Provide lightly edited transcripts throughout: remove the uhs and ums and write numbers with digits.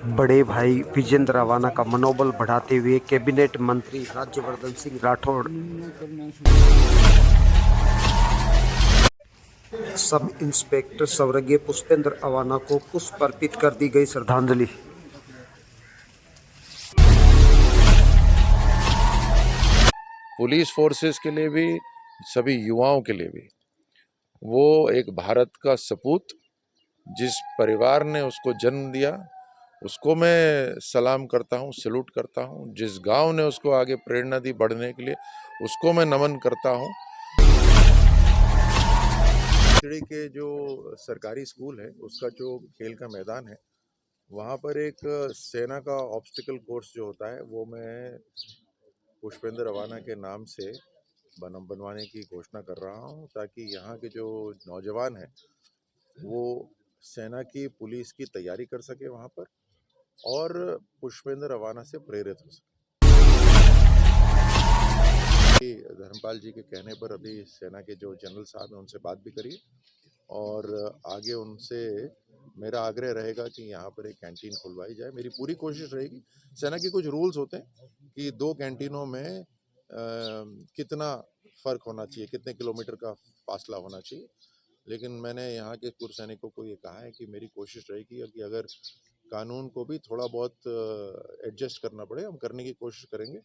बड़े भाई विजेंद्र रवाना का मनोबल बढ़ाते हुए कैबिनेट मंत्री राज्यवर्धन सिंह राठौड़, सब इंस्पेक्टर स्वर्गीय पुष्पेंद्र अवाना को पुष्प अर्पित कर दी गई श्रद्धांजलि। पुलिस फोर्सेस के लिए भी, सभी युवाओं के लिए भी, वो एक भारत का सपूत, जिस परिवार ने उसको जन्म दिया उसको मैं सलाम करता हूँ, सैल्यूट करता हूँ। जिस गांव ने उसको आगे प्रेरणा दी बढ़ने के लिए, उसको मैं नमन करता हूँ। खिचड़ी के जो सरकारी स्कूल है, उसका जो खेल का मैदान है, वहाँ पर एक सेना का ऑब्स्टिकल कोर्स जो होता है, वो मैं पुष्पेंद्र अवाना के नाम से बनवाने की घोषणा कर रहा हूँ, ताकि यहाँ के जो नौजवान हैं वो सेना की, पुलिस की तैयारी कर सके वहाँ पर, और पुष्पेंद्र अवाना से प्रेरित हो सके। धर्मपाल जी के कहने पर अभी सेना के जो जनरल साहब हैं उनसे बात भी करिए, और आगे उनसे मेरा आग्रह रहेगा कि यहाँ पर एक कैंटीन खुलवाई जाए। मेरी पूरी कोशिश रहेगी। सेना के कुछ रूल्स होते हैं कि 2 कैंटीनों में कितना फ़र्क होना चाहिए, कितने किलोमीटर का फासला होना चाहिए, लेकिन मैंने यहाँ के पूर्व सैनिकों को ये कहा है कि मेरी कोशिश रहेगी कि अगर कानून को भी थोड़ा बहुत एडजस्ट करना पड़े, हम करने की कोशिश करेंगे।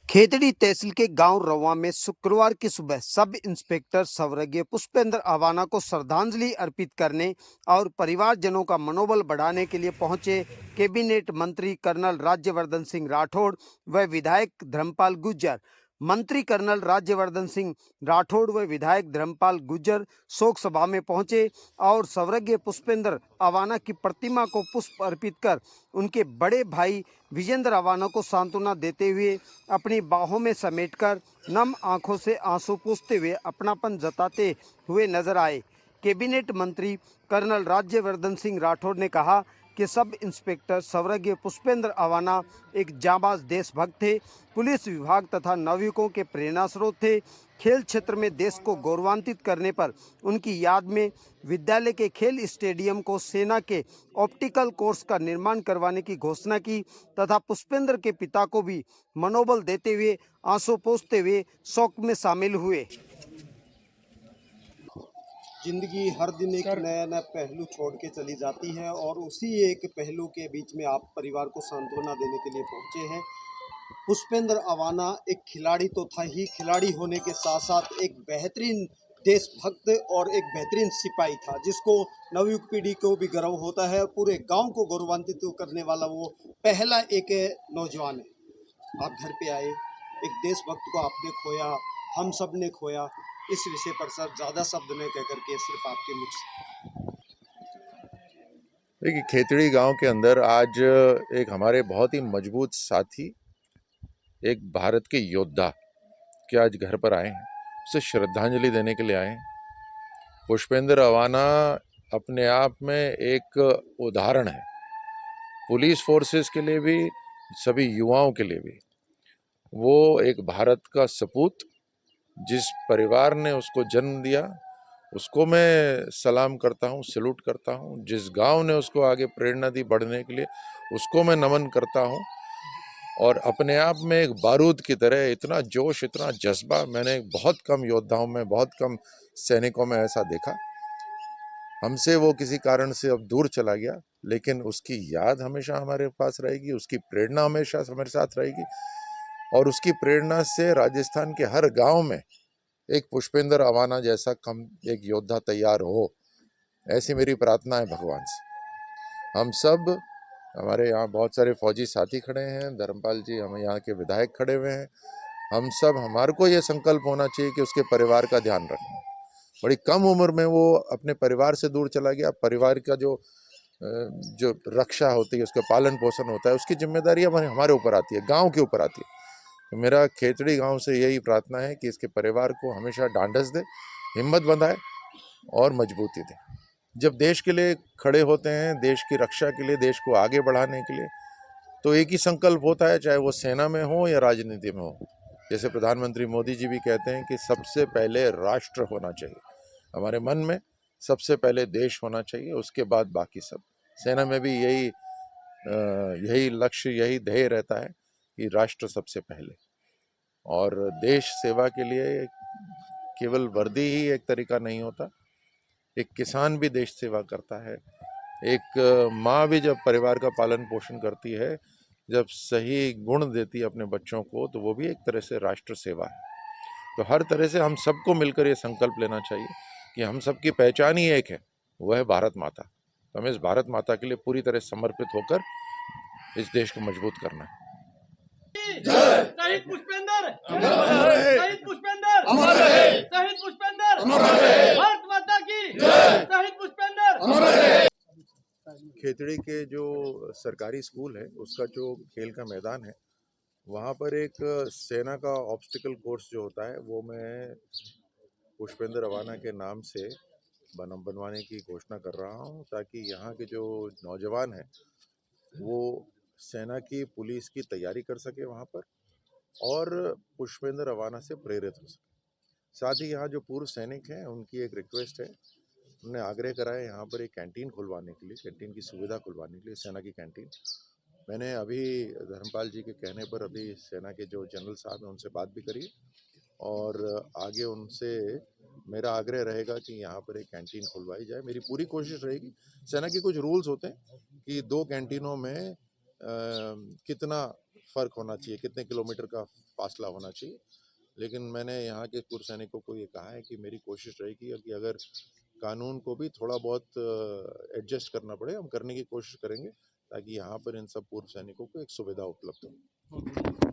खेतड़ी तहसील के गांव रवा में शुक्रवार की सुबह सब इंस्पेक्टर स्वर्गीय पुष्पेंद्र अवाना को श्रद्धांजलि अर्पित करने और परिवारजनों का मनोबल बढ़ाने के लिए पहुंचे कैबिनेट मंत्री कर्नल राज्यवर्धन सिंह राठौड़ व विधायक धर्मपाल गुर्जर। मंत्री कर्नल राज्यवर्धन सिंह राठौड़ व विधायक धर्मपाल गुर्जर शोक सभा में पहुंचे और स्वर्गीय पुष्पेंद्र अवाना की प्रतिमा को पुष्प अर्पित कर उनके बड़े भाई विजेंद्र अवाना को सांत्वना देते हुए अपनी बाहों में समेटकर नम आंखों से आंसू पोंछते हुए अपनापन जताते हुए नजर आए। कैबिनेट मंत्री कर्नल राज्यवर्धन सिंह राठौड़ ने कहा कि सब इंस्पेक्टर स्वर्गीय पुष्पेंद्र अवाना एक जांबाज देशभक्त थे, पुलिस विभाग तथा नाविकों के प्रेरणा स्रोत थे। खेल क्षेत्र में देश को गौरवान्वित करने पर उनकी याद में विद्यालय के खेल स्टेडियम को सेना के ऑप्टिकल कोर्स का निर्माण करवाने की घोषणा की तथा पुष्पेंद्र के पिता को भी मनोबल देते हुए आंसू पोंछते हुए शोक में शामिल हुए। जिंदगी हर दिन एक नया नया पहलू छोड़ के चली जाती है और उसी एक पहलू के बीच में आप परिवार को सांत्वना देने के लिए पहुंचे हैं। पुष्पेंद्र अवाना एक खिलाड़ी तो था ही, खिलाड़ी होने के साथ साथ एक बेहतरीन देशभक्त और एक बेहतरीन सिपाही था, जिसको नवयुग पीढ़ी को भी गर्व होता है और पूरे गांव को गौरवान्वित करने वाला वो पहला एक नौजवान है। आप घर पे आए, एक देशभक्त को आपने खोया, हम सब ने खोया। इस विषय पर सर ज़्यादा शब्द नहीं कह करके सिर्फ आपके मुख से। देखिए, खेतड़ी गांव के अंदर आज एक हमारे बहुत ही मजबूत साथी, एक भारत के योद्धा के आज घर पर आए हैं, उसे श्रद्धांजलि देने के लिए आए हैं। पुष्पेंद्र अवाना अपने आप में एक उदाहरण है, पुलिस फोर्सेस के लिए भी, सभी युवाओं के लिए भी। वो एक भारत का सपूत, जिस परिवार ने उसको जन्म दिया उसको मैं सलाम करता हूँ, सैल्यूट करता हूँ। जिस गांव ने उसको आगे प्रेरणा दी बढ़ने के लिए, उसको मैं नमन करता हूँ। और अपने आप में एक बारूद की तरह इतना जोश, इतना जज्बा मैंने बहुत कम योद्धाओं में, बहुत कम सैनिकों में ऐसा देखा। हमसे वो किसी कारण से अब दूर चला गया, लेकिन उसकी याद हमेशा हमारे पास रहेगी, उसकी प्रेरणा हमेशा हमारे साथ रहेगी, और उसकी प्रेरणा से राजस्थान के हर गांव में एक पुष्पेंद्र अवाना जैसा कम एक योद्धा तैयार हो, ऐसी मेरी प्रार्थना है भगवान से। हम सब, हमारे यहाँ बहुत सारे फौजी साथी खड़े हैं, धर्मपाल जी, हम यहाँ के विधायक खड़े हुए हैं, हम सब, हमारे को ये संकल्प होना चाहिए कि उसके परिवार का ध्यान रखना। बड़ी कम उम्र में वो अपने परिवार से दूर चला गया। परिवार का जो रक्षा होती है, उसका पालन पोषण होता है, उसकी जिम्मेदारी हमारे ऊपर आती है, गाँव के ऊपर आती है। तो मेरा खेतड़ी गांव से यही प्रार्थना है कि इसके परिवार को हमेशा ढांढस दे, हिम्मत बंधाए और मजबूती दे। जब देश के लिए खड़े होते हैं, देश की रक्षा के लिए, देश को आगे बढ़ाने के लिए, तो एक ही संकल्प होता है, चाहे वो सेना में हो या राजनीति में हो। जैसे प्रधानमंत्री मोदी जी भी कहते हैं कि सबसे पहले राष्ट्र होना चाहिए हमारे मन में, सबसे पहले देश होना चाहिए, उसके बाद बाकी सब। सेना में भी यही लक्ष्य, यही ध्येय रहता है कि राष्ट्र सबसे पहले। और देश सेवा के लिए केवल वर्दी ही एक तरीका नहीं होता, एक किसान भी देश सेवा करता है, एक माँ भी जब परिवार का पालन पोषण करती है, जब सही गुण देती है अपने बच्चों को, तो वो भी एक तरह से राष्ट्र सेवा है। तो हर तरह से हम सबको मिलकर ये संकल्प लेना चाहिए कि हम सबकी पहचान ही एक है, वह है भारत माता। तो हमें इस भारत माता के लिए पूरी तरह समर्पित होकर इस देश को मजबूत करना है। शहीद पुष्पेंद्र शहीद पुष्पेंद्र शहीद पुष्पेंद्र भारत माता की शहीद पुष्पेंद्र। खेतड़ी के जो सरकारी स्कूल है, उसका जो खेल का मैदान है, वहाँ पर एक सेना का ऑब्स्टिकल कोर्स जो होता है, वो मैं पुष्पेंद्र अवाना के नाम से बनवाने की घोषणा कर रहा हूँ, ताकि यहाँ के जो नौजवान हैं वो सेना की पुलिस की तैयारी कर सके वहाँ पर, और पुष्पेंद्र अवाना से प्रेरित हो सके। साथ ही यहाँ जो पूर्व सैनिक हैं, उनकी एक रिक्वेस्ट है, उन्होंने आग्रह करा है यहाँ पर एक कैंटीन खुलवाने के लिए, कैंटीन की सुविधा खुलवाने के लिए, सेना की कैंटीन। मैंने अभी धर्मपाल जी के कहने पर अभी सेना के जो जनरल साहब हैं उनसे बात भी करी, और आगे उनसे मेरा आग्रह रहेगा कि यहाँ पर एक कैंटीन खुलवाई जाए। मेरी पूरी कोशिश रहेगी। सेना के कुछ रूल्स होते हैं कि 2 कैंटीनों में कितना फ़र्क होना चाहिए, कितने किलोमीटर का फासला होना चाहिए, लेकिन मैंने यहाँ के पूर्व सैनिकों को ये कहा है कि मेरी कोशिश रहेगी कि अगर कानून को भी थोड़ा बहुत एडजस्ट करना पड़े, हम करने की कोशिश करेंगे, ताकि यहाँ पर इन सब पूर्व सैनिकों को एक सुविधा उपलब्ध हो।